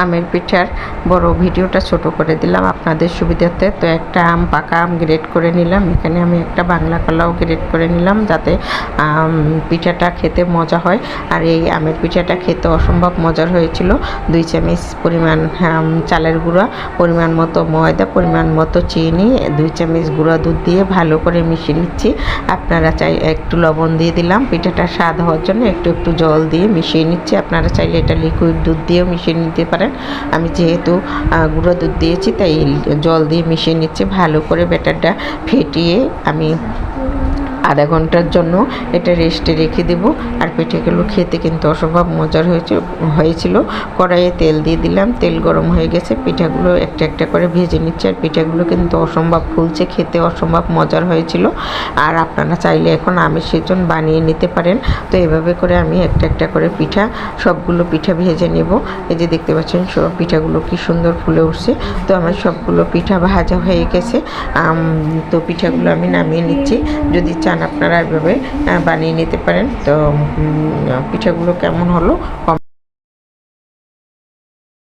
আমের পিঠার বড় ভিডিওটা ছোট করে দিলাম আপনাদের সুবিধার্থে। তো একটা পাকা আম গ্রেট করে নিলাম, এখানে আমি একটা বাংলা কলাও গ্রেট করে নিলাম যাতে পিঠাটা খেতে মজা হয়। আর এই আমের পিঠাটা খেতে অসম্ভব মজার হয়েছিল। 2 চামচ পরিমাণ চালের গুঁড়া, পরিমাণ মতো ময়দা, পরিমাণ মতো চিনি, 2 চামচ গুঁড়া দুধ দিয়ে ভালো করে মিশিয়ে নিচ্ছি। আপনারা চাই একটু লবণ দিয়ে দিলাম পিঠাটা স্বাদ হওয়ার জন্য, একটু একটু জল দিয়ে মিশিয়ে নিচ্ছি। আপনারা চাইলে এটা লিকুইড দুধ দিয়েও মিশিয়ে নিতে পারেন। আমি যেহেতু গুঁড়ো দুধ দিয়েছি তাই জল দিয়ে মিশিয়ে নিচ্ছি। ভালো করে ব্যাটারটা ফেটিয়ে আমি আধা ঘন্টার জন্য এটা রেস্টে রেখে দেব। আর পিঠেগুলো খেতে কিন্তু অসম্ভব মজার হয়েছিল। কড়াইয়ে তেল দিয়ে দিলাম, তেল গরম হয়ে গেছে, পিঠাগুলো একটা একটা করে ভেজে নিচ্ছে। আর পিঠাগুলো কিন্তু অসম্ভব ফুলছে, খেতে অসম্ভব মজার হয়েছিল। আর আপনারা চাইলে এখন আমের সিজন বানিয়ে নিতে পারেন। তো এভাবে করে আমি একটা একটা করে সবগুলো পিঠা ভেজে নেব। এই যে দেখতে পাচ্ছেন সব পিঠাগুলো কি সুন্দর ফুলে উঠছে। তো আমার সবগুলো পিঠা ভাজা হয়ে গেছে। তো পিঠাগুলো আমি নামিয়ে নিচ্ছি। যদি আপনারা এভাবে বানিয়ে নিতে পারেন। তো পিঠাগুলো কেমন হলো